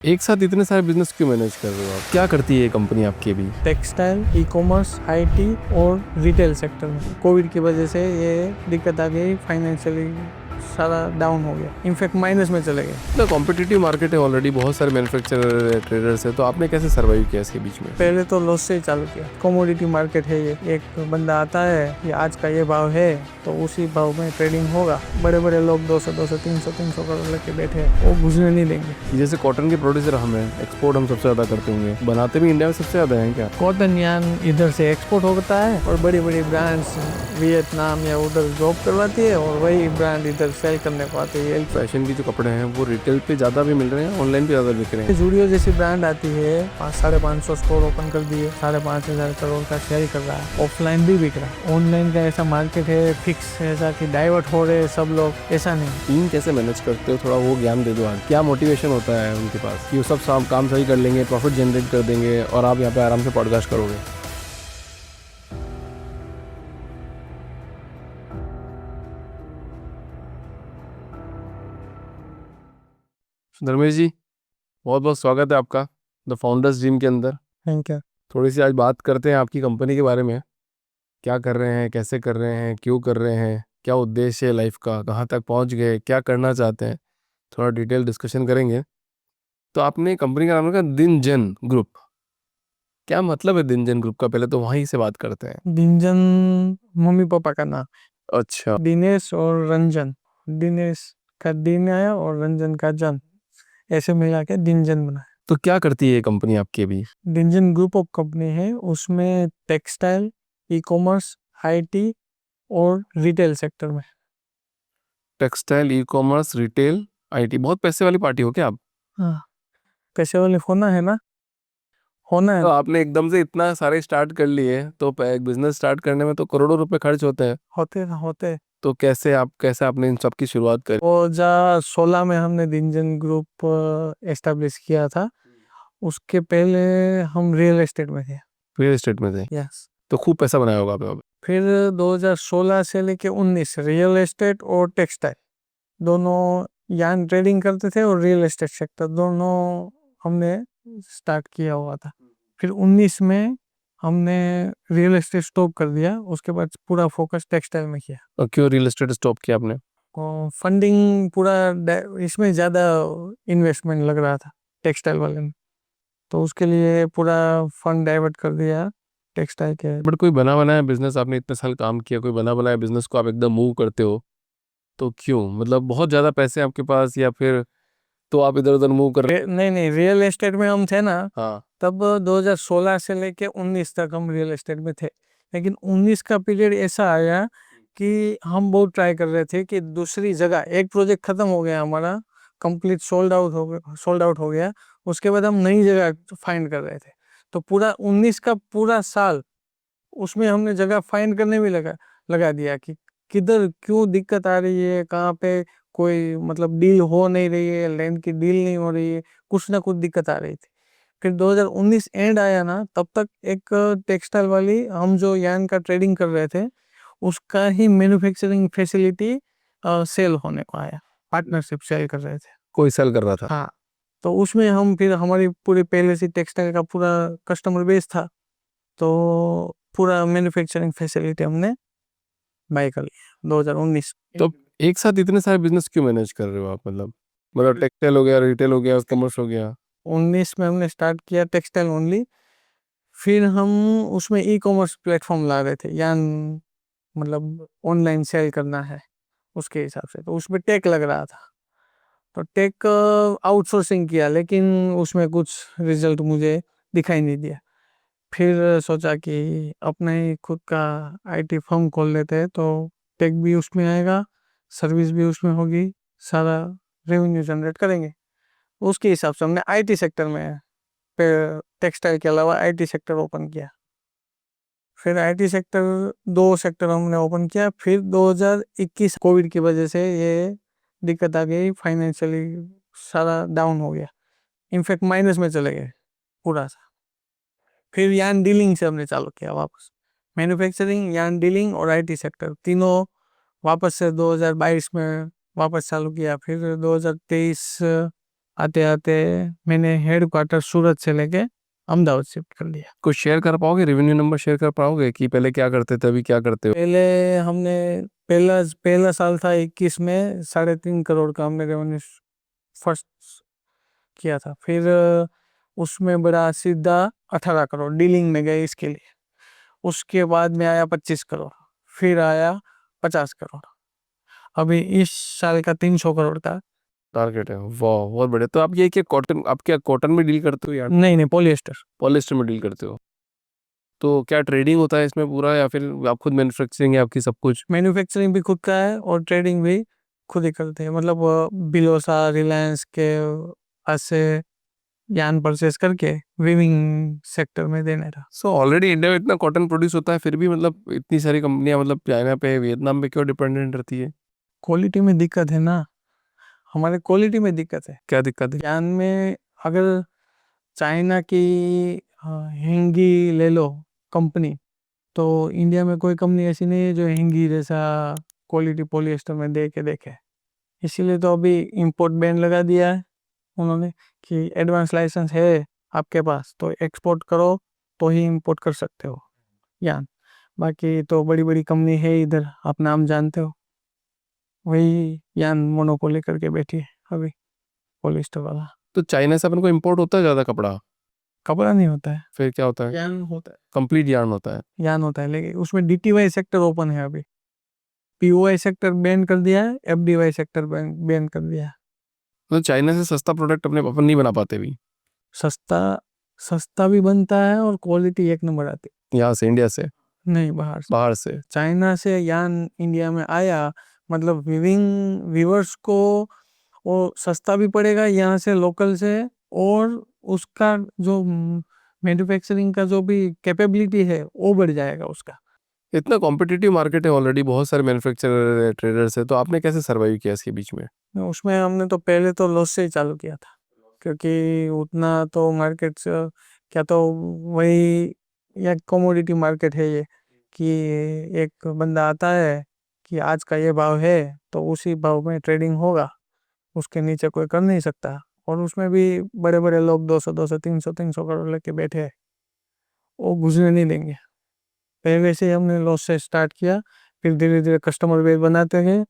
एक साथ इतने सारे बिजनेस क्यों मैनेज कर रहे हो आप? क्या करती है ये कंपनी आपकी अभी? टेक्सटाइल, ई कॉमर्स, आईटी और रिटेल सेक्टर में कोविड की वजह से ये दिक्कत आ गई, फाइनेंशियली सारा डाउन हो गया, इनफैक्ट माइनस में चले गए। तो कॉम्पिटिटिव मार्केट है, ऑलरेडी बहुत सारे मैन्युफैक्चरर ट्रेडर्स है, तो आपने कैसे सर्वाइव किया इसके बीच में? पहले तो लॉस से ही चालू किया। कमोडिटी मार्केट है ये, एक बंदा आता है कि आज का ये भाव है तो उसी भाव में ट्रेडिंग होगा। बड़े बड़े लोग 200 300 करोड़ लेके बैठे हैं, वो घुसने नहीं देंगे। जैसे कॉटन के प्रोड्यूसर हम हैं, एक्सपोर्ट हम सबसे ज्यादा करते होंगे, बनाते भी इंडिया में सबसे ज्यादा हैं क्या? कॉटन यान इधर से एक्सपोर्ट होता है और बड़ी बड़ी ब्रांड्स वियतनाम या उधर जॉब करवाती है और वही ब्रांड इधर सेल करने को आती है। फैशन की जो कपड़े हैं वो रिटेल पे ज्यादा भी मिल रहे हैं, ऑनलाइन पे ज्यादा बिक रहे हैं। जूडियो जैसी ब्रांड आती है, 500-550 स्टोर ओपन कर दिए, 5,500 करोड़ का शेयर कर रहा है। ऑफलाइन भी बिक रहा है। ऑनलाइन का ऐसा मार्केट है फिक्स, ऐसा कि डाइवर्ट हो रहे सब लोग, ऐसा नहीं। टीम कैसे मैनेज करते हो, थोड़ा वो ज्ञान दे दो आज। क्या मोटिवेशन होता है उनके पास कि वो सब काम सही कर लेंगे, प्रॉफिट जनरेट कर देंगे और आप यहाँ पे आराम से पॉडकास्ट करोगे? धर्मेश जी, बहुत बहुत स्वागत है आपका द फाउंडर्स ड्रीम के अंदर। Thank you. थोड़ी सी आज बात करते हैं आपकी कंपनी के बारे में। क्या कर रहे हैं, कैसे कर रहे हैं, क्यों कर रहे हैं, क्या उद्देश्य है लाइफ का, कहाँ तक पहुँच गए, क्या करना चाहते हैं, थोड़ा डिटेल डिस्कशन करेंगे। तो आपने कंपनी का नाम रखा दिनजन ग्रुप। क्या मतलब है दिनजन ग्रुप का, पहले तो वहीं से बात करते हैं। दिनजन मम्मी पापा का नाम, अच्छा, दिनेश और रंजन। दिनेश का दिन आया और रंजन का जन, ऐसे मिला के दिनजन बना। तो क्या करती है ये कंपनी आपकी अभी? दिनजन ग्रुप ऑफ कंपनी है, उसमें टेक्सटाइल, ई कॉमर्स, आईटी और रिटेल सेक्टर में। Textile, e commerce, retail, IT. बहुत पैसे वाली पार्टी हो क्या आप? हाँ, पैसे वाले होना है ना, होना है। तो आपने एकदम से इतना सारे स्टार्ट कर लिए, तो एक बिजनेस स्टार्ट करने में तो करोड़ों रुपए खर्च होते हैं। होते। तो कैसे आपने इन सब की शुरुआत करी? 2016 में हमने दिनजन ग्रुप एस्टेब्लिश किया था। उसके पहले हम रियल एस्टेट में थे। रियल एस्टेट में थे, यस। तो खूब पैसा बनाया होगा आपने। फिर 2016 से लेके 19 रियल एस्टेट और टेक्सटाइल दोनों, यान ट्रेडिंग करते थे और रियल एस्टेट सेक्टर दोनों हमने स्टार्ट किया हुआ था। फिर 19 में हमने रियल एस्टेट स्टॉप कर दिया, उसके बाद पूरा फोकस टेक्सटाइल में किया। और क्यों रियल एस्टेट स्टॉप किया आपने? और फंडिंग पूरा इसमें ज़्यादा इन्वेस्टमेंट लग रहा था टेक्सटाइल वाले में, तो उसके लिए पूरा फंड डाइवर्ट कर दिया टेक्सटाइल के। बट कोई बना बनाया बिजनेस, आपने इतने साल काम किया, कोई बना बनाया बिजनेस को आप एकदम मूव करते हो, तो क्यों? मतलब बहुत ज़्यादा पैसे आपके पास, या फिर तो आप इधर उधर मूव कर रहे? नहीं, रियल एस्टेट में हम थे ना, हाँ, तब 2016 से लेके 19 तक हम रियल एस्टेट में थे। लेकिन 19 का पीरियड ऐसा आया कि हम बहुत ट्राई कर रहे थे कि दूसरी जगह, एक प्रोजेक्ट खत्म हो गया हमारा, कंप्लीट सोल्ड आउट हो गया। उसके बाद हम नई जगह फाइंड कर रहे थे, तो पूरा 19 का पूरा साल उसमें हमने जगह फाइंड करने में लगा दिया कि किधर क्यों दिक्कत आ रही है, कहाँ पे कोई मतलब डील हो नहीं रही है, लैंड की डील नहीं हो रही है, कुछ ना कुछ दिक्कत आ रही थी। फिर 2019 एंड आया ना, तब तक एक टेक्सटाइल वाली, हम जो यान का ट्रेडिंग कर रहे थे उसका ही मैन्युफैक्चरिंग फैसिलिटी सेल होने को आया, पार्टनरशिप सेल कर रहे थे। कोई सेल कर रहा था? हाँ, तो उसमें हम फिर हमारी पूरी पहले से टेक्सटाइल का पूरा कस्टमर बेस था, तो पूरा मैन्युफैक्चरिंग फैसिलिटी हमने बाय कर लिया 2019। तो एक साथ इतने सारे बिजनेस क्यों मैनेज कर रहे हो आप? मतलब टेक्सटाइल हो गया, रिटेल हो गया, कॉमर्स हो गया। 19 में हमने स्टार्ट किया टेक्सटाइल ओनली, फिर हम उसमें ई कॉमर्स प्लेटफॉर्म ला रहे थे, यान मतलब ऑनलाइन सेल करना है उसके हिसाब से, तो उसमें टेक लग रहा था, तो टेक आउटसोर्सिंग किया, लेकिन उसमें कुछ रिजल्ट मुझे दिखाई नहीं दिया। फिर सोचा कि अपना ही खुद का आईटी फर्म खोल लेते हैं, तो टेक भी उसमें आएगा, सर्विस भी उसमें होगी, सारा रेवेन्यू जनरेट करेंगे। उसके हिसाब से हमने आईटी सेक्टर में, टेक्सटाइल के अलावा आईटी सेक्टर ओपन किया। फिर आईटी सेक्टर, 2 सेक्टर हमने ओपन किया। फिर 2021 कोविड की वजह से ये दिक्कत आ गई, फाइनेंशियली सारा डाउन हो गया, इनफैक्ट माइनस में चले गए पूरा सा। फिर यान डीलिंग से हमने चालू किया वापस, मैन्युफैक्चरिंग, यान डीलिंग और आईटी सेक्टर तीनों वापस से 2022 में वापस चालू किया। फिर 2023 आते आते मैंने हेड क्वार्टर सूरत से लेके अहमदाबाद शिफ्ट कर लिया। कुछ शेयर कर पाओगे, रेवेन्यू नंबर शेयर कर पाओगे कि पहले क्या करते थे अभी क्या करते हो? पहले हमने पहला पहला साल था 21 में 3.5 करोड़ का हमने रेवेन्यू फर्स्ट किया था। फिर उसमें बड़ा सीधा 18 करोड़ डीलिंग में गए इसके लिए। उसके बाद में आया 25 करोड़, फिर आया 50 करोड़, अभी इस साल का 300 करोड़ का। टारगेट है, वाह बहुत बढ़िया। तो आप ये क्या कॉटन, आप क्या कॉटन में डील करते हो या नहीं पॉलिएस्टर। पॉलिस्टर में डील करते हो? तो क्या ट्रेडिंग होता है इसमें पूरा, या फिर आप खुद मैन्युफैक्चरिंग है आपकी सब कुछ? मैन्युफैक्चरिंग भी खुद का है और ट्रेडिंग भी खुद ही करते हैं। मतलब बिलोसा रिलायंस के ऐसे यान परचेस करके वीविंग सेक्टर में देने रहा। सो ऑलरेडी इंडिया में इतना कॉटन प्रोड्यूस होता है, फिर भी मतलब इतनी सारी कंपनियां मतलब चाइना पे वियतनाम पे क्यों डिपेंडेंट रहती है? क्वालिटी में दिक्कत है ना, हमारे क्वालिटी में दिक्कत है। क्या दिक्कत है? यान में अगर चाइना की हेंगी ले लो कंपनी, तो इंडिया में कोई कंपनी ऐसी नहीं है जो हेंगी जैसा क्वालिटी पॉलिएस्टर में दे के देखे। इसीलिए तो अभी इंपोर्ट बैन लगा दिया है उन्होंने कि एडवांस लाइसेंस है आपके पास तो एक्सपोर्ट करो तो ही इंपोर्ट कर सकते हो यान। बाकी तो बड़ी बड़ी कंपनी है इधर, आप नाम जानते हो, वही यान मोनोपोली करके बैठी है अभी पॉलिएस्टर वाला। तो चाइना से अपन को इम्पोर्ट होता है ज़्यादा कपड़ा? कपड़ा नहीं होता है, फिर क्या होता है? यान होता है। कंप्लीट यार्न होता है। यान होता है लेकिन उसमें डीटीवाई सेक्टर ओपन है अभी। पीओआई सेक्टर बैन कर दिया है, एफडीवाई सेक्टर बैन कर दिया है। तो चाइना से सस्ता प्रोडक्ट अपने अपन नहीं बना पाते भी? सस्ता सस्ता भी बनता है और क्वालिटी एक नंबर आती यहाँ से, इंडिया से? है। नहीं बाहर से। बाहर से? चाइना से यान इंडिया में आया मतलब वीविंग वीवर्स को वो सस्ता भी पड़ेगा यहाँ से लोकल से, और उसका जो मैन्युफैक्चरिंग का जो भी कैपेबिलिटी है वो बढ़ जाएगा उसका। इतना कॉम्पिटिटिव मार्केट है ऑलरेडी, बहुत सारे मैन्युफैक्चरर ट्रेडर्स है, तो आपने कैसे सर्वाइव किया इसके बीच में? उसमें हमने तो पहले तो लॉस से ही चालू किया था, क्योंकि उतना तो मार्केट से क्या तो वही एक कमोडिटी मार्केट है ये, कि एक बंदा आता है कि आज का ये भाव है तो उसी भाव में ट्रेडिंग होगा, उसके नीचे कोई कर नहीं सकता। और उसमें भी बड़े बड़े लोग 200 300 करोड़ लेके बैठे हैं, वो गुजरने नहीं देंगे। पहले से ही हमने लॉस से स्टार्ट किया, फिर धीरे धीरे कस्टमर बेस बनाते गए,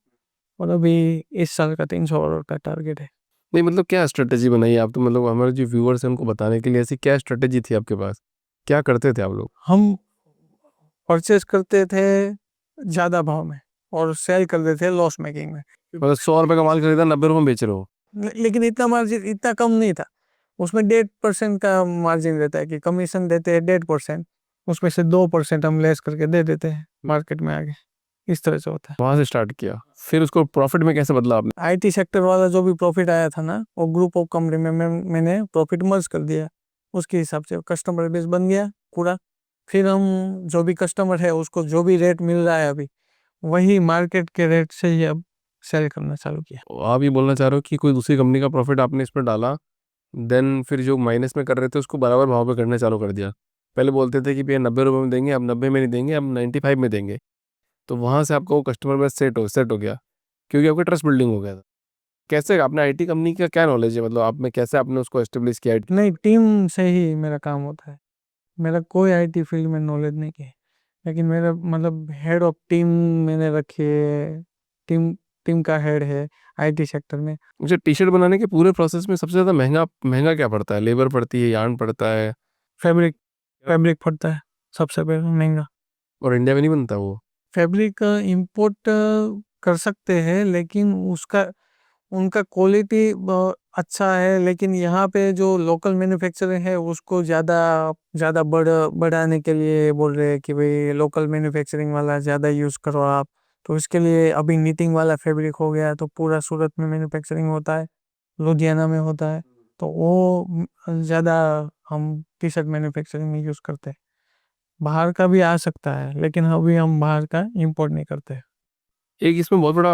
और अभी इस साल का 300 करोड़ का टारगेट है। नहीं मतलब क्या स्ट्रेटेजी बनाई आप, तो मतलब हमारे जो व्यूअर्स हैं उनको बताने के लिए ऐसी क्या स्ट्रेटेजी थी आपके पास, क्या करते थे आप लोग? हम परचेस करते थे ज़्यादा भाव में और सेल करते थे लॉस मेकिंग में। मतलब 100 रुपये का माल खरीदा, 90 रुपये में बेच रहे हो? लेकिन इतना मार्जिन इतना कम नहीं था, उसमें 1.5% का मार्जिन रहता है कि कमीशन देते हैं 1.5%, उसमें से 2% हम लेस करके दे देते हैं मार्केट में आगे। इस तरह से होता है। वहां से स्टार्ट किया, फिर उसको प्रॉफिट में कैसे बदला आपने? आईटी सेक्टर वाला जो भी प्रॉफिट आया था ना, वो ग्रुप ऑफ कंपनी में मैंने प्रॉफिट मर्ज कर दिया, उसके हिसाब से कस्टमर बेस बन गया पूरा। फिर हम जो भी कस्टमर है उसको जो भी रेट मिल रहा है अभी, वही मार्केट के रेट से ही अब सेल करना चालू किया। आप ये बोलना चाह रहे हो कि कोई दूसरी कंपनी का प्रॉफिट आपने इस पर डाला, देन फिर जो माइनस में कर रहे थे उसको बराबर भाव पे करना चालू कर दिया? पहले बोलते थे कि भैया 90 रुपये में देंगे, अब 90 में नहीं देंगे, अब 95 में देंगे। तो वहाँ से आपका वो कस्टमर बेस सेट हो गया, क्योंकि आपका ट्रस्ट बिल्डिंग हो गया था। कैसे आपने आईटी कंपनी का क्या नॉलेज है, मतलब आप में कैसे आपने उसको एस्टेब्लिश किया? नहीं, टीम से ही मेरा काम होता है, मेरा कोई आईटी फील्ड में नॉलेज नहीं है, लेकिन मेरा मतलब हेड ऑफ टीम मैंने रखी है। टीम टीम का हेड है आईटी सेक्टर में। मुझे टी शर्ट बनाने के पूरे प्रोसेस में सबसे ज़्यादा महंगा महंगा क्या पड़ता है? लेबर पड़ती है, यार्न पड़ता है? फैब्रिक फैब्रिक पड़ता है सबसे पहले महंगा। और इंडिया में नहीं बनता वो? फैब्रिक इंपोर्ट कर सकते हैं, लेकिन उसका उनका क्वालिटी अच्छा है, लेकिन यहाँ पे जो लोकल मैन्युफैक्चरिंग है उसको ज़्यादा ज़्यादा बढ़ाने के लिए बोल रहे हैं कि भाई लोकल मैन्युफैक्चरिंग वाला ज़्यादा यूज़ करो आप। तो इसके लिए अभी नीटिंग वाला फैब्रिक हो गया, तो पूरा सूरत में मैन्युफैक्चरिंग होता है, लुधियाना में होता है, तो वो ज़्यादा हम टी शर्ट मैन्युफैक्चरिंग में यूज़ करते हैं। बाहर का भी आ सकता है, लेकिन अभी हम बाहर का इंपोर्ट नहीं करते। एक इसमें बहुत बड़ा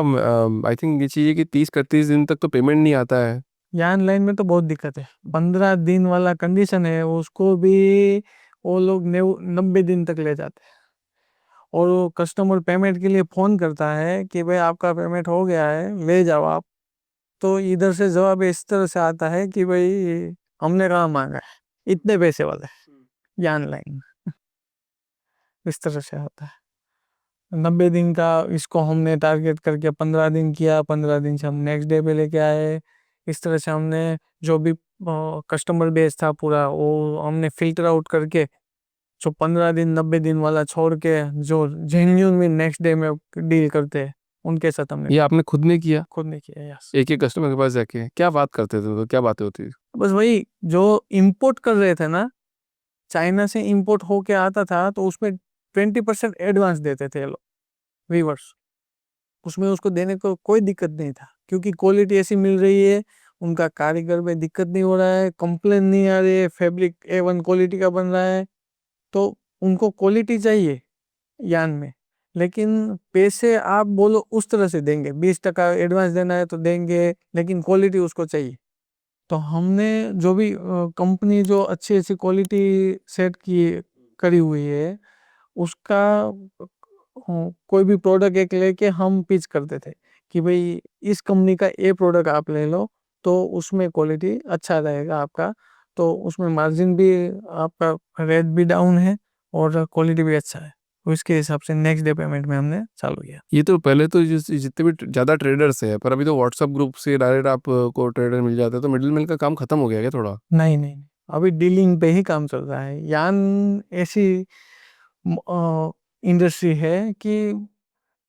आई थिंक ये चीज़ है कि 30-31 दिन तक तो पेमेंट नहीं आता है। यान लाइन में तो बहुत दिक्कत है, 15 दिन वाला कंडीशन है उसको भी वो लोग 90 दिन तक ले जाते हैं। और वो कस्टमर पेमेंट के लिए फ़ोन करता है कि भाई आपका पेमेंट हो गया है ले जाओ आप, तो इधर से जवाब इस तरह से आता है कि भाई हमने कहाँ मांगा है, इतने पैसे वाले यान लाइन, इस तरह से आता है। 90 दिन का इसको हमने टारगेट करके 15 दिन किया, 15 दिन से हम नेक्स्ट डे पे लेके आए। इस तरह से हमने जो भी कस्टमर बेस था पूरा वो हमने फिल्टर आउट करके, जो 15 दिन 90 दिन वाला छोड़ के जो जेन्यून में नेक्स्ट डे में डील करते हैं उनके साथ हमने ये आपने खुद ने किया? खुद नहीं किया। यस, एक एक कस्टमर के पास जाके क्या बात करते थे, तो क्या बातें होती थी? बस वही जो इंपोर्ट कर रहे थे ना, चाइना से इंपोर्ट होके आता था तो उसमें 20% एडवांस देते थे ये लोग वीवर्स। उसमें उसको देने को कोई दिक्कत नहीं था क्योंकि क्वालिटी ऐसी मिल रही है, उनका कारीगर में दिक्कत नहीं हो रहा है, कंप्लेन नहीं आ रही है, फैब्रिक A1 क्वालिटी का बन रहा है। तो उनको क्वालिटी चाहिए यान में, लेकिन पैसे आप बोलो उस तरह से देंगे, 20% एडवांस देना है तो देंगे, लेकिन क्वालिटी उसको चाहिए। तो हमने जो भी कंपनी जो अच्छी अच्छी क्वालिटी सेट की करी हुई है उसका कोई भी प्रोडक्ट एक लेके हम पिच करते थे कि भाई इस कंपनी का ये प्रोडक्ट आप ले लो तो उसमें क्वालिटी अच्छा रहेगा आपका, तो उसमें मार्जिन भी आपका, रेट भी डाउन है और क्वालिटी भी अच्छा है। तो इसके हिसाब से नेक्स्ट डे पेमेंट में हमने चालू किया। ये तो पहले तो जितने भी ज़्यादा ट्रेडर्स है, पर अभी तो व्हाट्सअप ग्रुप से डायरेक्ट आपको ट्रेडर मिल जाता है, तो मिडिल मैन का काम खत्म हो गया क्या थोड़ा? नहीं नहीं, अभी डीलिंग पे ही काम चल रहा है। यान ऐसी इंडस्ट्री है कि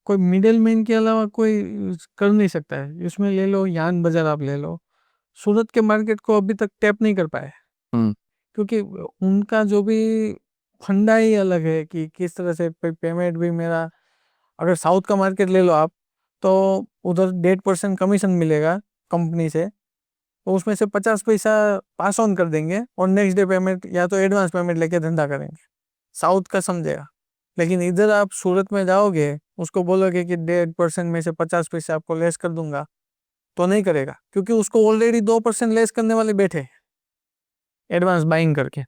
कोई मिडिल मैन के अलावा कोई कर नहीं सकता है। इसमें ले लो यान बाजार, आप ले लो, सूरत के मार्केट को अभी तक टैप नहीं कर पाए हम्म। क्योंकि उनका जो भी फंडा ही अलग है कि किस तरह से पेमेंट भी मेरा। अगर साउथ का मार्केट ले लो आप, तो उधर 1.5% कमीशन मिलेगा कंपनी से, तो उसमें से 50 पैसा पास ऑन कर देंगे और नेक्स्ट डे पेमेंट या तो एडवांस पेमेंट लेके धंधा करेंगे। साउथ का समझेगा। लेकिन इधर आप सूरत में जाओगे, उसको बोलोगे कि 1.5% में से 50 पैसे आपको लेस कर दूंगा, तो नहीं करेगा क्योंकि उसको ऑलरेडी 2% लेस करने वाले बैठे एडवांस बाइंग करके।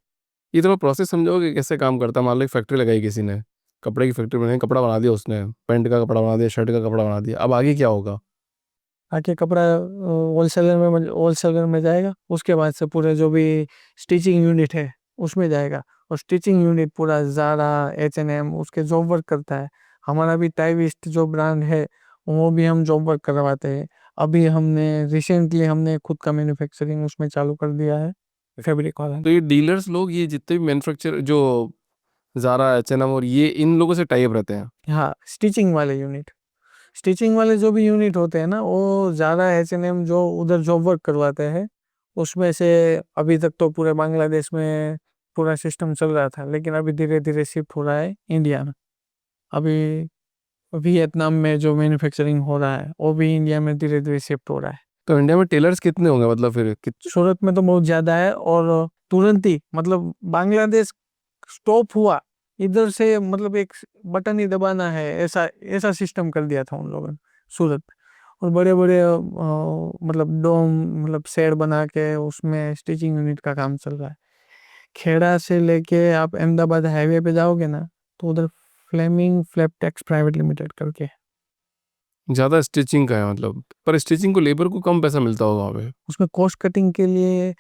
ये थोड़ा प्रोसेस समझाओगे कैसे काम करता है? मान लो एक फैक्ट्री लगाई किसी ने, कपड़े की फैक्ट्री बनाई, कपड़ा बना दिया उसने, पैंट का कपड़ा बना दिया, शर्ट का कपड़ा बना दिया, अब आगे क्या होगा? आके कपड़ा होलसेलर में जाएगा, उसके बाद से पूरे जो भी स्टिचिंग यूनिट है उसमें जाएगा, और स्टिचिंग यूनिट पूरा ज़ारा H&M उसके जॉब वर्क करता है। हमारा भी टाइविस्ट जो ब्रांड है वो भी हम जॉब वर्क करवाते हैं। अभी हमने रिसेंटली हमने खुद का मैन्युफैक्चरिंग उसमें चालू कर दिया है, फैब्रिक वाला। तो ये डीलर्स लोग, ये जितने भी मैन्युफैक्चर जो ज़ारा, H&M और ये इन लोगों से टाइप रहते हैं? हाँ, स्टिचिंग वाले यूनिट, स्टिचिंग वाले जो भी यूनिट होते हैं ना, वो ज़्यादा H&M जो उधर जॉब वर्क करवाते हैं उसमें से। अभी तक तो पूरे बांग्लादेश में पूरा सिस्टम चल रहा था, लेकिन अभी धीरे धीरे शिफ्ट हो रहा है इंडिया में। अभी वियतनाम में जो मैन्युफैक्चरिंग हो रहा है वो भी इंडिया में धीरे धीरे शिफ्ट हो रहा है। तो इंडिया में टेलर्स कितने होंगे, मतलब फिर सूरत में तो बहुत ज़्यादा है, और तुरंत ही मतलब बांग्लादेश स्टॉप हुआ, इधर से मतलब एक बटन ही दबाना है, ऐसा ऐसा सिस्टम कर दिया था उन लोगों ने सूरत में। और बड़े बड़े मतलब डोम, मतलब शेड बना के उसमें स्टिचिंग यूनिट का काम चल रहा है। खेड़ा से लेके आप अहमदाबाद हाईवे पे जाओगे ना, तो उधर फ्लेमिंग फ्लैपटेक्स प्राइवेट लिमिटेड करके। ज़्यादा स्टिचिंग का है मतलब? पर स्टिचिंग को लेबर को कम पैसा मिलता होगा वहाँ पे। उसमें कॉस्ट कटिंग के लिए,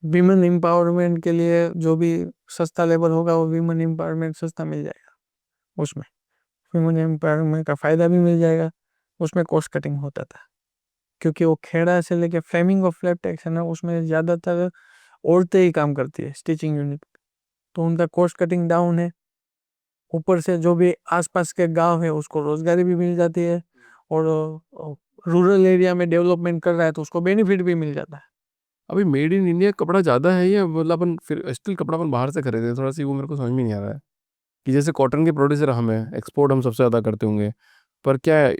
विमेन एम्पावरमेंट के लिए जो भी सस्ता लेबर होगा वो विमेन एम्पावरमेंट सस्ता मिल जाएगा उसमें, विमेन एम्पावरमेंट का फायदा भी मिल जाएगा। उसमें कॉस्ट कटिंग होता था क्योंकि वो खेड़ा से लेके फ्लेमिंग और फ्लैपटेक्स है ना, उसमें ज़्यादातर औरतें ही काम करती है स्टिचिंग यूनिट, तो उनका कॉस्ट कटिंग डाउन है। ऊपर से जो भी आसपास के गांव है उसको रोजगारी भी मिल जाती है, और रूरल एरिया में डेवलपमेंट कर रहा है तो उसको बेनिफिट भी मिल जाता है। अभी मेड इन इंडिया कपड़ा ज़्यादा है या मतलब अपन फिर स्टिल कपड़ा अपन बाहर से खरीदते हैं? थोड़ा सी वो मेरे को समझ में नहीं आ रहा है कि जैसे कॉटन के प्रोड्यूसर हम हैं, एक्सपोर्ट हम सबसे ज़्यादा करते होंगे, पर क्या है,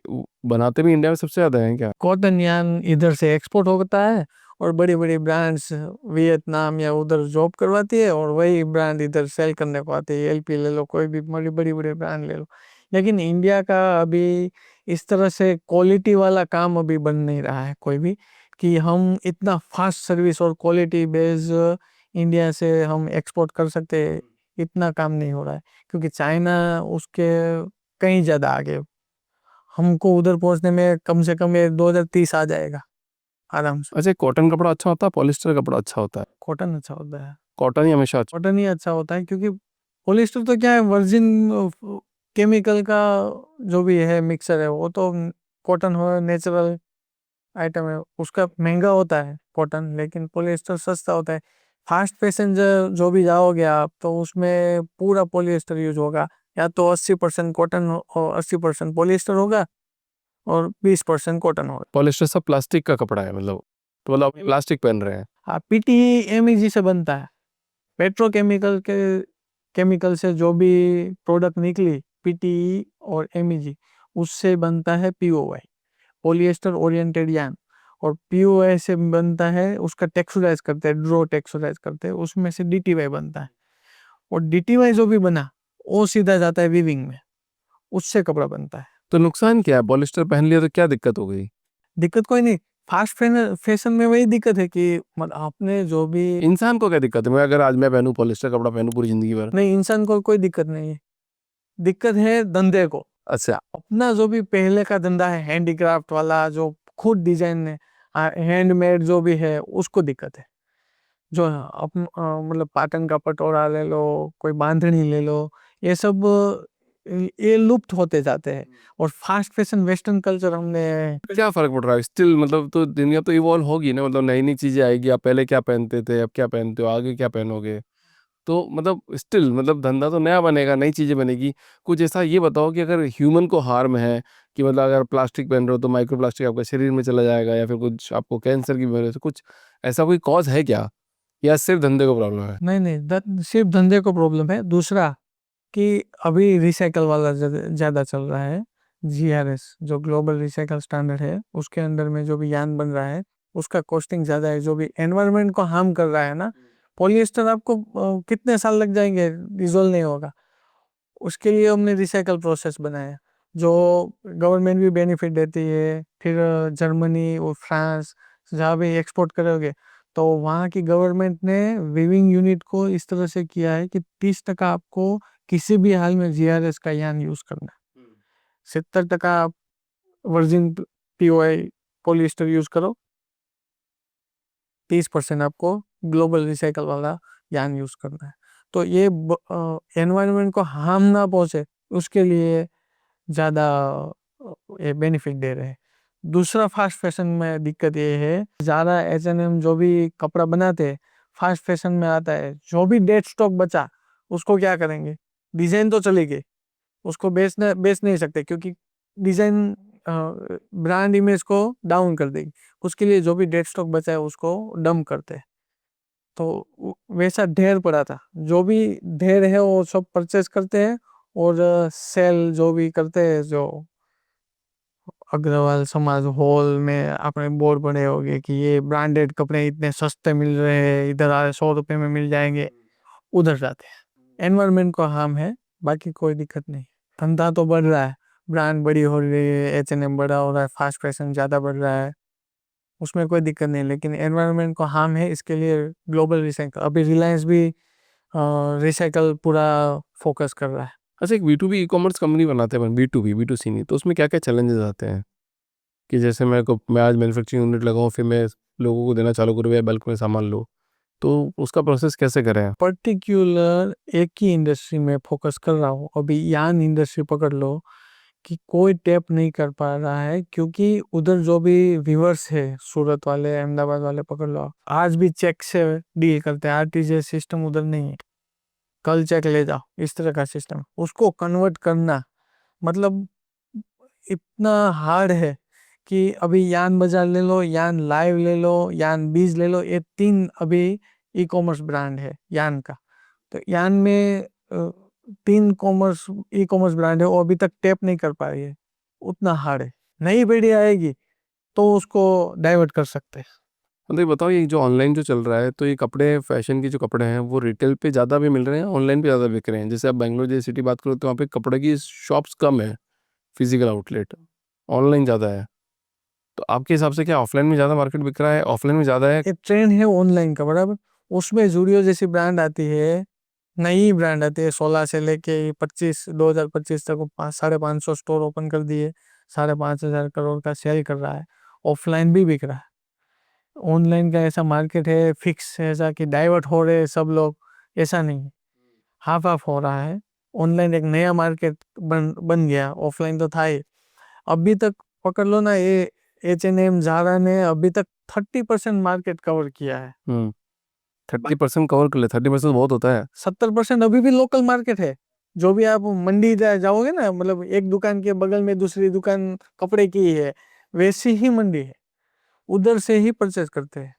बनाते भी इंडिया में सबसे ज़्यादा हैं क्या? कॉटन यान इधर से एक्सपोर्ट होता है, और बड़ी बड़ी ब्रांड्स वियतनाम या उधर जॉब करवाती है, और वही ब्रांड इधर सेल करने को आती है। LP ले लो, कोई भी बड़ी बड़ी बड़ी ब्रांड ले लो। लेकिन इंडिया का अभी इस तरह से क्वालिटी वाला काम अभी बन नहीं रहा है कोई भी, कि हम इतना फास्ट सर्विस और क्वालिटी बेस्ड इंडिया से हम एक्सपोर्ट कर सकते हैं, इतना काम नहीं हो रहा है क्योंकि चाइना उसके कहीं ज़्यादा आगे। हमको उधर पहुंचने में कम से कम ये 2030 आ जाएगा आराम से। अच्छा, कॉटन कपड़ा अच्छा होता है, पॉलिस्टर कपड़ा अच्छा होता है? कॉटन अच्छा होता है। कॉटन ही हमेशा अच्छा। कॉटन ही अच्छा होता है, क्योंकि पॉलिस्टर तो क्या है, वर्जिन केमिकल का जो भी है मिक्सर है, वो तो कॉटन हो नेचुरल आइटम है, उसका महंगा होता है कॉटन, लेकिन पॉलिएस्टर सस्ता होता है। फास्ट फैशन जो भी जाओगे आप, तो उसमें पूरा पॉलिएस्टर यूज होगा, या तो 80% कॉटन और 80% पॉलिएस्टर होगा, और 20% कॉटन होगा। पॉलिस्टर सब प्लास्टिक का कपड़ा है मतलब, तो मतलब आप प्लास्टिक पहन रहे हैं? हाँ, पीटीई एमईजी से बनता है, पेट्रोकेमिकल के केमिकल से जो भी प्रोडक्ट निकली, पीटीई और एमईजी, उससे बनता है पीओवाई, पॉलिएस्टर ओरिएंटेड यार्न। और पीओवाई से बनता है, उसका टेक्सचराइज करते हैं, ड्रो टेक्सचराइज करते हैं, उसमें से डीटीवाई बनता है। और डीटीवाई जो भी बना, वो सीधा जाता है वीविंग में, उससे कपड़ा बनता है। तो नुकसान क्या है? पॉलिस्टर पहन लिया तो क्या दिक्कत हो गई? दिक्कत कोई नहीं, फास्ट फैशन में वही दिक्कत है कि मतलब आपने जो भी, इंसान को क्या दिक्कत है? मैं अगर आज मैं पहनूं पॉलिस्टर कपड़ा पहनूं पूरी जिंदगी भर? नहीं, इंसान को कोई दिक्कत नहीं है, दिक्कत है धंधे को। अच्छा। अपना जो भी पहले का धंधा है, हैंडीक्राफ्ट वाला, जो खुद डिजाइन है, हैंडमेड जो भी है, उसको दिक्कत है। जो मतलब पाटन का पटोरा ले लो, कोई बांधनी ले लो, ये सब ये लुप्त होते जाते हैं। और फास्ट फैशन वेस्टर्न कल्चर हमने, क्या फर्क पड़ रहा है स्टिल? मतलब तो दुनिया तो इवॉल्व होगी ना, मतलब नई नई चीजें आएगी। आप पहले क्या पहनते थे, अब क्या पहनते हो, आगे क्या पहनोगे? तो मतलब स्टिल मतलब धंधा तो नया बनेगा, नई चीजें बनेगी। कुछ ऐसा ये बताओ कि अगर ह्यूमन को हार्म है, कि मतलब अगर प्लास्टिक पहन रहे हो तो माइक्रो प्लास्टिक आपका शरीर में चला जाएगा, या फिर कुछ आपको कैंसर की बीमारी से कुछ ऐसा कोई कॉज है क्या, या सिर्फ धंधे को प्रॉब्लम है? नहीं नहीं, सिर्फ धंधे को प्रॉब्लम है। दूसरा कि अभी रिसाइकल वाला ज्यादा चल रहा है, जीआरएस जो ग्लोबल रिसाइकल स्टैंडर्ड है, उसके अंडर में जो भी यान बन रहा है, उसका कॉस्टिंग ज्यादा है, जो भी एनवायरनमेंट को हार्म कर रहा है ना। पॉलिएस्टर आपको कितने साल लग जाएंगे, डिजोल्व नहीं होगा। उसके लिए हमने रिसाइकल प्रोसेस बनाया, जो गवर्नमेंट भी बेनिफिट देती है। फिर जर्मनी और फ्रांस, जहाँ भी एक्सपोर्ट करोगे, तो वहाँ की गवर्नमेंट ने वीविंग यूनिट को इस तरह से किया है कि 30% आपको किसी भी हाल में जीआरएस का यान यूज करना है। 70% आप वर्जिन पीओआई पॉलिएस्टर यूज करो, 30% आपको ग्लोबल रिसाइकल वाला यान यूज करना है। तो ये एनवायरनमेंट को हार्म ना पहुंचे, उसके लिए ज्यादा ये बेनिफिट दे रहे हैं। दूसरा फास्ट फैशन में दिक्कत ये है, ज्यादा एच&एम जो भी कपड़ा बनाते हैं, फास्ट फैशन में आता है, जो भी डेड स्टॉक बचा, उसको क्या करेंगे, डिजाइन तो चली गई, उसको बेच नहीं सकते, क्योंकि डिजाइन ब्रांड इमेज को डाउन कर देगी। उसके लिए जो भी डेड स्टॉक बचा है, उसको डंप करते हैं। तो वैसा ढेर पड़ा था, जो भी ढेर है वो सब परचेस करते हैं, और सेल जो भी करते हैं, जो अग्रवाल समाज हॉल में आपने बोर्ड पड़े होंगे कि ये ब्रांडेड कपड़े इतने सस्ते मिल रहे हैं, इधर आ 100 रुपए में मिल जाएंगे, उधर जाते हैं। एनवायरनमेंट को हार्म है, बाकी कोई दिक्कत नहीं। धंधा तो बढ़ रहा है, ब्रांड बड़ी हो रही है, एच&एम बड़ा हो रहा है, फास्ट फैशन ज्यादा बढ़ रहा है, उसमें कोई दिक्कत नहीं। लेकिन एनवायरनमेंट को हार्म है, इसके लिए ग्लोबल रिसाइकल, अभी रिलायंस भी रिसाइकल पूरा फोकस कर रहा है। अच्छा, एक B2B ई कॉमर्स कंपनी बनाते हैं, B2C नहीं, तो उसमें क्या क्या चैलेंजेस आते हैं? कि जैसे मैं आज मैन्युफैक्चरिंग यूनिट लगाऊं, फिर मैं लोगों को देना चालू करूँ या बल्क में सामान लो, तो उसका प्रोसेस कैसे करें? पर्टिकुलर एक ही इंडस्ट्री में फोकस कर रहा हूँ। अभी यान इंडस्ट्री पकड़ लो, कि कोई टैप नहीं कर पा रहा है, क्योंकि उधर जो भी व्यूअर्स है, सूरत वाले, अहमदाबाद वाले पकड़ लो, आज भी चेक से डील करते हैं, आरटीजीएस सिस्टम उधर नहीं है। कल चेक ले जाओ, इस तरह का सिस्टम, उसको कन्वर्ट करना मतलब इतना हार्ड है। कि अभी यान बाजार ले लो, यान लाइव ले लो, यान बीज ले लो, ये 3 अभी ई कॉमर्स ब्रांड है यान का। तो यान में 3 ई कॉमर्स ब्रांड है, वो अभी तक टैप नहीं कर पा रही है, उतना हार्ड है। नई पीढ़ी आएगी तो उसको डाइवर्ट कर सकते हैं। मतलब ये बताओ, ये जो ऑनलाइन जो चल रहा है, तो ये कपड़े फैशन के जो कपड़े हैं वो रिटेल पे ज़्यादा भी मिल रहे हैं, ऑनलाइन पे ज़्यादा बिक रहे हैं? जैसे आप बेंगलोर जैसी सिटी बात करो तो वहाँ पे कपड़े की शॉप्स कम है, फिजिकल आउटलेट, ऑनलाइन ज़्यादा है। तो आपके हिसाब से क्या ऑफलाइन में ज़्यादा मार्केट बिक रहा है, ऑफलाइन में ज़्यादा है? एक ट्रेंड है ऑनलाइन का, बराबर। उसमें जूडियो जैसी ब्रांड आती है, नई ब्रांड आती है, 16 से लेके 2025 तक 550 स्टोर ओपन कर दिए, 5,500 करोड़ का सेल कर रहा है, ऑफलाइन भी बिक रहा है। ऑनलाइन का ऐसा मार्केट है फिक्स, ऐसा कि डाइवर्ट हो रहे सब लोग, ऐसा नहीं है, हाफ हाफ हो रहा है। ऑनलाइन एक नया मार्केट बन गया, ऑफलाइन तो था ही। अभी तक पकड़ लो ना, ये H&M ज़ारा ने अभी तक 30% मार्केट कवर किया है। 30% कवर कर ले, 30% बहुत होता है। 70% अभी भी लोकल मार्केट है। जो भी आप मंडी जाओगे ना, मतलब एक दुकान के बगल में दूसरी दुकान कपड़े की है, वैसी ही मंडी है, उधर से ही परचेस करते हैं।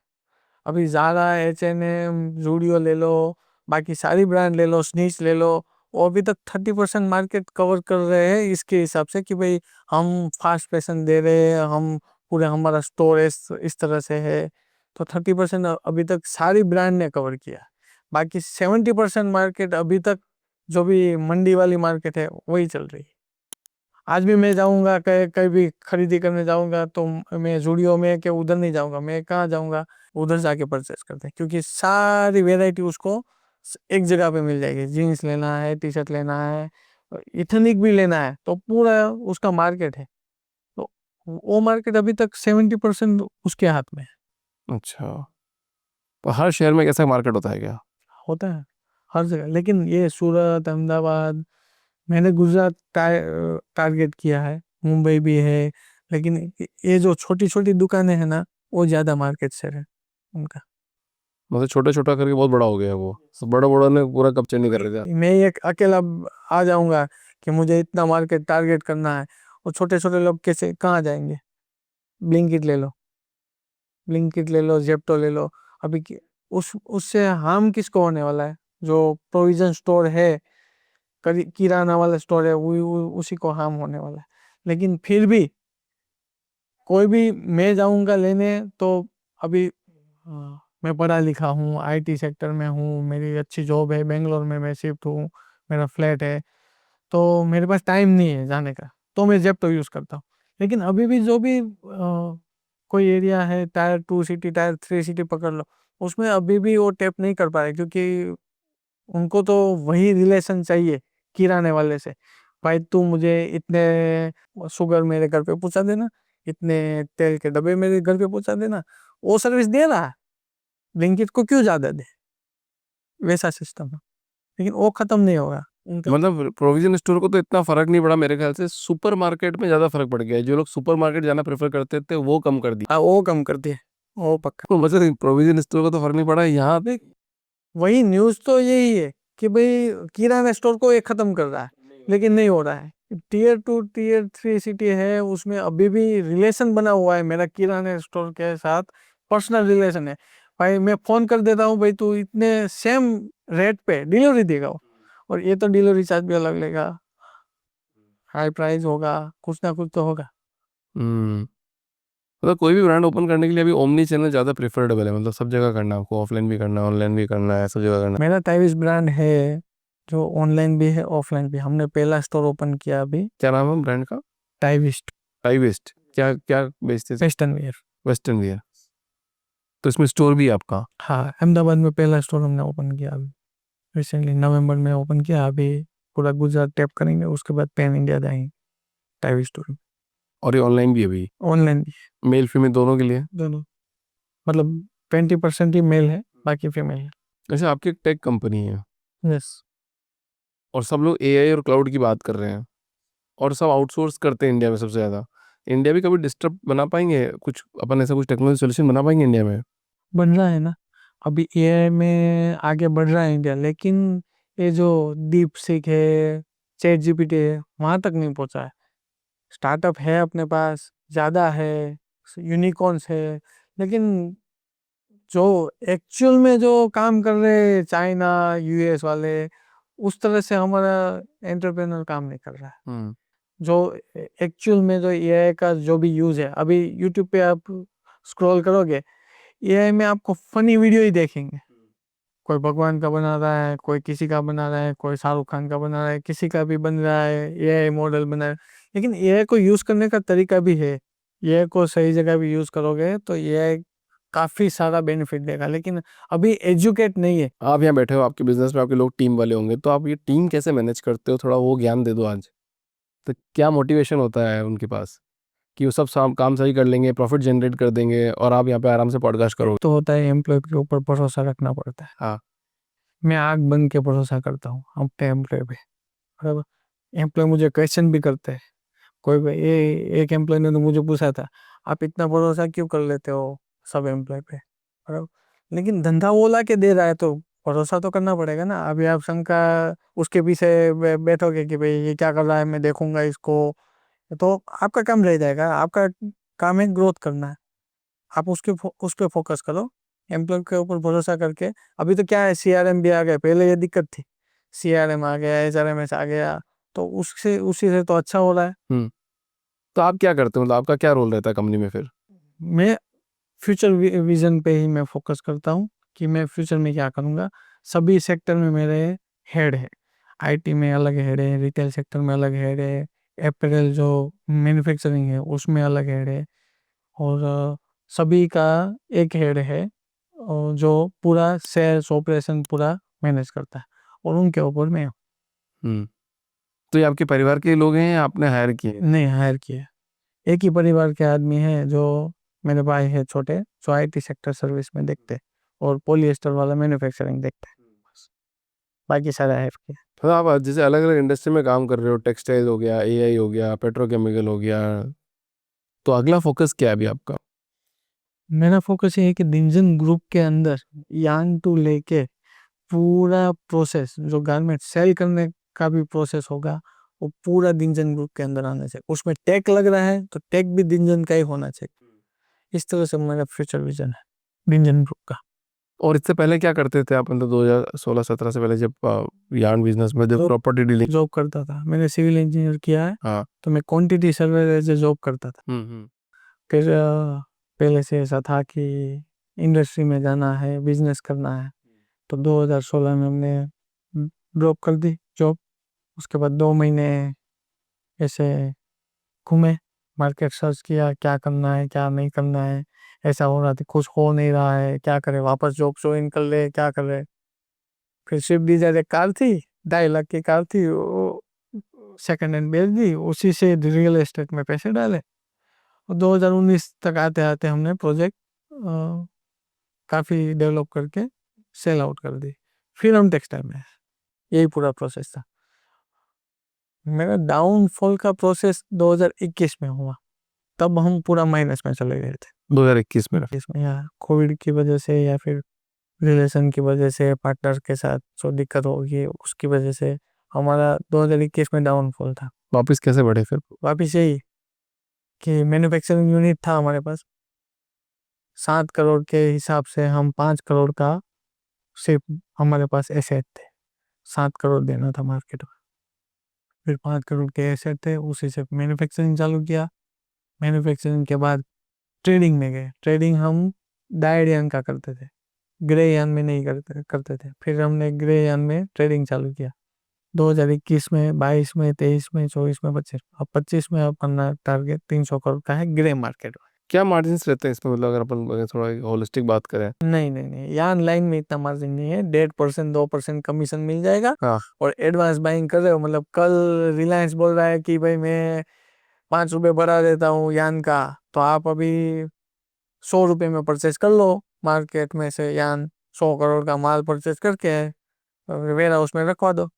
अभी ज़ारा, H&M, जूडियो ले लो, बाकी सारी ब्रांड ले लो, स्नीच ले लो, वो अभी तक 30% मार्केट कवर कर रहे हैं इसके हिसाब से कि भाई हम फास्ट फैशन दे रहे हैं, हम पूरे हमारा स्टोर इस तरह से है। तो 30% अभी तक सारी ब्रांड ने कवर किया। बाकी 70% मार्केट अभी तक जो भी मंडी वाली मार्केट है वही चल रही है। आज भी मैं जाऊंगा, कहीं भी खरीदी करने जाऊंगा तो मैं जूडियो में के उधर नहीं जाऊंगा, मैं कहाँ जाऊंगा, उधर जाके परचेस करते हैं, क्योंकि सारी वेराइटी उसको एक जगह पे मिल जाएगी। जीन्स लेना है, टी शर्ट लेना है, इथनिक भी लेना है, तो पूरा उसका मार्केट है। तो वो मार्केट अभी तक 70% उसके हाथ में है। अच्छा, तो हर शहर में कैसा मार्केट होता है क्या? होता है हर जगह, लेकिन ये सूरत, अहमदाबाद, मैंने गुजरात टारगेट किया है, मुंबई भी है, लेकिन ये जो छोटी छोटी दुकानें हैं ना, वो ज्यादा मार्केट शेयर है उनका। मतलब छोटा छोटा करके बहुत बड़ा हो गया है वो, सब बड़ा बड़ा ने पूरा कब्जे नहीं कर रहे थे। मैं एक अकेला आ जाऊंगा कि मुझे इतना मार्केट टारगेट करना है, और छोटे छोटे लोग कैसे कहाँ जाएंगे? ब्लिंकिट ले लो, ब्लिंकिट ले लो, जेप्टो ले लो। अभी उससे हार्म किसको होने वाला है? जो प्रोविजन स्टोर है, किराना वाला स्टोर है, उसी को हार्म होने वाला है। लेकिन फिर भी कोई भी मैं जाऊंगा लेने तो अभी मैं पढ़ा लिखा हूँ, IT सेक्टर में हूँ, मेरी अच्छी जॉब है, बेंगलोर में मैं शिफ्ट हूँ, मेरा फ्लैट है, तो मेरे पास टाइम नहीं है जाने का, तो मैं जेप्टो यूज़ करता हूँ। लेकिन अभी भी जो भी कोई एरिया है, Tier 2 सिटी, Tier 3 सिटी पकड़ लो, उसमें अभी भी वो टैप नहीं कर पा रहे, क्योंकि उनको तो वही रिलेशन चाहिए किराने वाले से। भाई तू मुझे इतने शुगर मेरे घर पे पहुंचा देना, इतने तेल के डब्बे मेरे घर पे पहुंचा देना, वो सर्विस दे रहा है, ब्लिंकिट को क्यों ज्यादा दे? वैसा सिस्टम है, लेकिन वो खत्म नहीं होगा उनका। मतलब प्रोविजन स्टोर को तो इतना फर्क नहीं पड़ा, मेरे ख्याल से सुपर मार्केट में ज्यादा फर्क पड़ गया है। जो लोग सुपर मार्केट जाना प्रेफर करते थे वो कम कर दिया। हाँ, वो कम कर दिए, वो पक्का। तो मतलब प्रोविजन स्टोर को तो फर्क नहीं पड़ा यहाँ पे। वही न्यूज़ तो यही है कि भाई किराना स्टोर को एक खत्म कर रहा है, लेकिन नहीं हो रहा है। Tier 2 Tier 3 सिटी है, उसमें अभी भी रिलेशन बना हुआ है मेरा किराना स्टोर के साथ, पर्सनल रिलेशन है। भाई मैं फोन कर देता हूँ, भाई तू इतने सेम रेट पे डिलीवरी देगा, और ये तो डिलीवरी चार्ज भी अलग लेगा, हाई प्राइस होगा, कुछ ना कुछ तो होगा। हम्म। मतलब कोई भी ब्रांड ओपन करने के लिए अभी ओमनी चैनल ज़्यादा प्रेफरेबल है, मतलब सब जगह करना है आपको, ऑफलाइन भी करना है, ऑनलाइन भी करना है, सब जगह करना मेरा टाइविस ब्रांड है, जो ऑनलाइन भी है ऑफलाइन भी। हमने पहला स्टोर ओपन किया अभी, है। क्या नाम है ब्रांड का? टाइविस टाई वेस्ट। क्या क्या बेचते हैं? Western wear. Western wear. तो इसमें स्टोर भी है आपका? हाँ, अहमदाबाद में पहला स्टोर हमने ओपन किया अभी, रिसेंटली नवंबर में ओपन किया। अभी पूरा गुजरात टैप करेंगे, उसके बाद पैन इंडिया जाएंगे टाइवी स्टोर में। और ये ऑनलाइन भी है अभी? ऑनलाइन भी मेल फीमेल दोनों के लिए? दोनों, मतलब 20% ही मेल है, बाकी फीमेल है। अच्छा, आपकी एक टेक कंपनी है यस। और सब लोग एआई और क्लाउड की बात कर रहे हैं और सब आउटसोर्स करते हैं इंडिया में सबसे ज़्यादा। इंडिया भी कभी डिस्टर्ब बना पाएंगे कुछ, अपन ऐसा कुछ टेक्नोलॉजी सोल्यूशन बना पाएंगे इंडिया में? बन रहा है ना, अभी AI में आगे बढ़ रहा है इंडिया, लेकिन ये जो डीप सीक है, ChatGPT है, वहां तक नहीं पहुंचा है। स्टार्टअप है अपने पास ज़्यादा है, यूनिकॉर्न्स है, लेकिन जो एक्चुअल में जो काम कर रहे चाइना, US वाले, उस तरह से हमारा एंटरप्रेन्योर काम नहीं कर रहा है। हम्म। जो एक्चुअल में जो AI का जो भी यूज है, अभी यूट्यूब पे आप स्क्रॉल करोगे, AI में आपको फनी वीडियो ही देखेंगे। कोई भगवान का बना रहा है, कोई किसी का बना रहा है, कोई शाहरुख खान का बना रहा है, किसी का भी बन रहा है, AI मॉडल बना रहा है। लेकिन AI को यूज करने का तरीका भी है, AI को सही जगह भी यूज करोगे तो AI काफी सारा बेनिफिट देगा, लेकिन अभी एजुकेट नहीं है। आप यहाँ बैठे हो, आपके बिजनेस में आपके लोग टीम वाले होंगे, तो आप ये टीम कैसे मैनेज करते हो? थोड़ा वो ज्ञान दे दो आज। तो क्या मोटिवेशन होता है उनके पास? कि वो सब काम सही कर लेंगे, प्रॉफिट जनरेट कर देंगे और आप यहाँ पे आराम से पॉडकास्ट करोगे? तो होता है एम्प्लॉय के ऊपर भरोसा रखना पड़ता है। हाँ। मैं आग बन के भरोसा करता हूँ अपने एम्प्लॉय पे, बराबर। एम्प्लॉय मुझे क्वेश्चन भी करते हैं। ये एक एम्प्लॉय ने तो मुझे पूछा था, आप इतना भरोसा क्यों कर लेते हो सब एम्प्लॉय पे, बराबर। लेकिन धंधा वो ला के दे रहा है तो भरोसा तो करना पड़ेगा ना। अभी आप शंका उसके पीछे बैठोगे कि भाई ये क्या कर रहा है, मैं देखूंगा इसको, तो आपका काम रह जाएगा। आपका काम है ग्रोथ करना है, आप उस पे फोकस करो, एम्प्लॉय के ऊपर भरोसा करके। अभी तो क्या है, सीआरएम भी आ गया, पहले ये दिक्कत थी, सीआरएम आ गया, एचआरएमएस आ गया, तो उससे उसी से तो अच्छा हो रहा है। तो आप क्या करते हो, मतलब आपका क्या रोल रहता है कंपनी में फिर? मैं फ्यूचर विजन पे ही मैं फोकस करता हूँ कि मैं फ्यूचर में क्या करूँगा। सभी सेक्टर में मेरे हेड है, आईटी में अलग हेड है, रिटेल सेक्टर में अलग हेड है, अपैरल जो मैन्युफैक्चरिंग है उसमें अलग हेड है, और सभी का एक हेड है, और जो पूरा सेल्स ऑपरेशन पूरा मैनेज करता है, और उनके ऊपर मैं हूँ। हम्म। तो ये आपके परिवार के लोग हैं या आपने हायर किए हैं? नहीं हायर किया, एक ही परिवार के आदमी हैं, जो मेरे भाई है छोटे, जो आईटी सेक्टर सर्विस में देखते हैं, और पॉलिएस्टर वाला मैन्युफैक्चरिंग देखते हैं, बस। बाकी सारा हायर किया। तो आप जैसे अलग अलग इंडस्ट्री में काम कर रहे हो, टेक्सटाइल हो गया, एआई हो गया, पेट्रोकेमिकल हो गया, तो अगला फोकस क्या है अभी आपका? मेरा फोकस ये है कि डिंजन ग्रुप के अंदर यान टू लेके पूरा प्रोसेस, जो गारमेंट सेल करने का भी प्रोसेस होगा, वो पूरा डिंजन ग्रुप के अंदर आना चाहिए। उसमें टेक लग रहा है तो टेक भी डिंजन का ही होना चाहिए। इस तरह से मेरा फ्यूचर विजन है डिंजन ग्रुप का। और इससे पहले क्या करते थे आप, मतलब 2016-17 से पहले जब यार्न बिजनेस में, जब प्रॉपर्टी डीलिंग? जॉब करता था, मैंने सिविल इंजीनियर किया है, हाँ। तो मैं quantity surveyor as a job करता था। हम्म। फिर पहले से ऐसा था कि इंडस्ट्री में जाना है, बिजनेस करना है, तो 2016 में हमने ड्रॉप कर दी जॉब। उसके बाद 2 महीने ऐसे घूमे, मार्केट सर्च किया, क्या करना है क्या नहीं करना है। ऐसा हो रहा था कुछ हो नहीं रहा है, क्या करे, वापस जॉब ज्वाइन कर ले, क्या करे। फिर स्विफ्ट डिजायर एक कार थी, 2.5 लाख की कार थी, वो सेकंड हैंड बेच दी, उसी से रियल एस्टेट में पैसे डाले, और 2019 तक आते आते हमने प्रोजेक्ट काफ़ी डेवलप करके सेल आउट कर दी। फिर हम टेक्सटाइल में, यही पूरा प्रोसेस था। मेरा डाउनफॉल का प्रोसेस 2021 में हुआ, तब हम पूरा माइनस में चले गए थे। 2021 में? इसमें या कोविड की वजह से, या फिर रिलेशन की वजह से, पार्टनर के साथ जो दिक्कत होगी उसकी वजह से हमारा 2021 में डाउनफॉल था। वापस कैसे बढ़े फिर? वापिस यही कि मैन्युफैक्चरिंग यूनिट था हमारे पास, 7 करोड़ के हिसाब से हम 5 करोड़ का सिर्फ हमारे पास एसेट थे, 7 करोड़ देना था मार्केट में। फिर 5 करोड़ के एसेट थे, उसी से मैन्युफैक्चरिंग चालू किया। मैन्युफैक्चरिंग के बाद ट्रेडिंग में गए। ट्रेडिंग हम डायड यान का करते थे, ग्रे यान में नहीं करते थे। फिर हमने ग्रे यान में ट्रेडिंग चालू किया 2021 में, 22 में, 23 में, 24 में, 25। अब 25 में अपना टारगेट 300 करोड़ का है ग्रे मार्केट में। क्या मार्जिन्स रहते हैं इसमें, मतलब अगर अपन अगर थोड़ा होलिस्टिक बात करें? नहीं नहीं नहीं, यान लाइन में इतना मार्जिन नहीं है, 1.5% 2% कमीशन मिल जाएगा। हाँ। और एडवांस बाइंग कर रहे हो, मतलब कल रिलायंस बोल रहा है कि भाई मैं 5 रुपए बढ़ा देता हूँ यान का, तो आप अभी 100 रुपए में परचेज कर लो मार्केट में से यान। 100 करोड़ का माल परचेज करके वेयर हाउस में रखवा दो,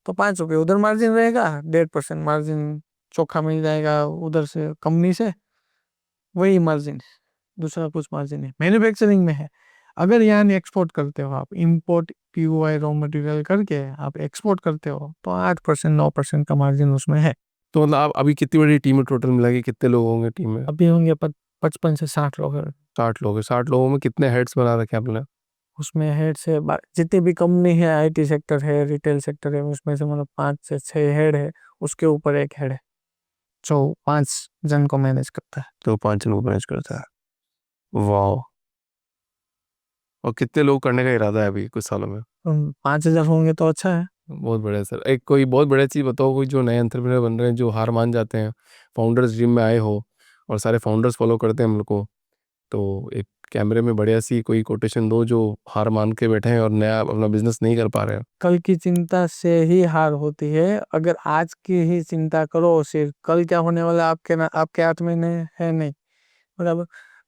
तो 5 रुपए उधर मार्जिन रहेगा, 1.5% मार्जिन चोखा मिल जाएगा उधर से कंपनी से, वही मार्जिन है। दूसरा कुछ मार्जिन है मैन्युफैक्चरिंग में है। अगर यान एक्सपोर्ट करते हो आप, इंपोर्ट पीओआई रॉ मटेरियल करके आप एक्सपोर्ट करते हो, तो 8% 9% का मार्जिन उसमें है। तो मतलब आप अभी कितनी बड़ी टीम है टोटल मिला के, कितने लोग होंगे टीम में? अभी होंगे 55 से 60 लोग हैं। 60 लोग हैं। 60 लोगों में कितने हेड्स बना रखे हैं आपने? उसमें हेड से जितनी भी कंपनी है, आईटी सेक्टर है, रिटेल सेक्टर है, उसमें से मतलब 5 से 6 हेड है, उसके ऊपर एक हेड है जो 5 जन को मैनेज करता है। तो 5 लोग मैनेज करता है। वाह। और कितने लोग करने का इरादा है अभी कुछ सालों में? 5,000 होंगे तो अच्छा है। बहुत बढ़िया सर। एक कोई बहुत बढ़िया चीज़ बताओ, कोई जो नए एंटरप्रेन्योर बन रहे हैं, जो हार मान जाते हैं, फाउंडर्स ड्रीम में आए हो और सारे फाउंडर्स फॉलो करते हैं हम लोग को, तो एक कैमरे में बढ़िया सी कोई कोटेशन दो जो हार मान के बैठे हैं और नया अपना बिजनेस नहीं कर पा रहे हैं। कल की चिंता से ही हार होती है। अगर आज की ही चिंता करो सिर्फ, कल क्या होने वाला आपके हाथ में नहीं है, नहीं। बराबर।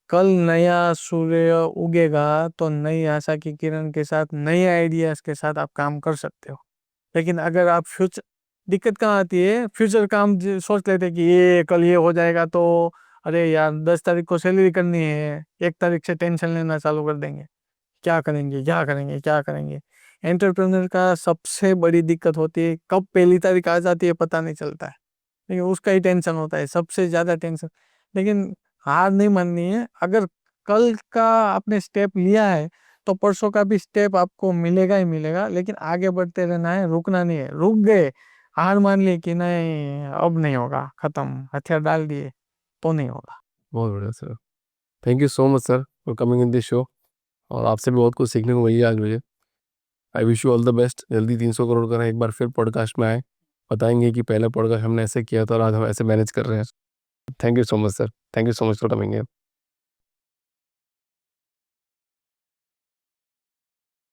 कल नया सूर्य उगेगा तो नई आशा की किरण के साथ, नए आइडियाज के साथ आप काम कर सकते हो। लेकिन अगर आप फ्यूचर, दिक्कत कहाँ आती है, फ्यूचर काम सोच लेते कि ये कल ये हो जाएगा तो अरे यार 10 तारीख को सैलरी करनी है, 1 तारीख से टेंशन लेना चालू कर देंगे, क्या करेंगे क्या करेंगे क्या करेंगे। एंटरप्रेन्योर का सबसे बड़ी दिक्कत होती है, कब पहली तारीख आ जाती है पता नहीं चलता है, लेकिन उसका ही टेंशन होता है, सबसे ज्यादा टेंशन। लेकिन हार नहीं माननी है। अगर कल का आपने स्टेप लिया है तो परसों का भी स्टेप आपको मिलेगा ही मिलेगा, लेकिन आगे बढ़ते रहना है, रुकना नहीं है। रुक गए, हार मान ली कि नहीं अब नहीं होगा, खत्म, हथियार डाल दिए, तो नहीं होगा। बहुत बढ़िया sir, thank you so much sir for coming in this show. और आपसे भी बहुत कुछ सीखने को मिली आज मुझे। I wish you all the best, जल्दी 300 करोड़ का एक बार फिर पॉडकास्ट में आए, बताएंगे कि पहला पॉडकास्ट हमने ऐसे किया था और आज हम ऐसे मैनेज कर रहे हैं। Thank you so much sir, thank you so much for coming.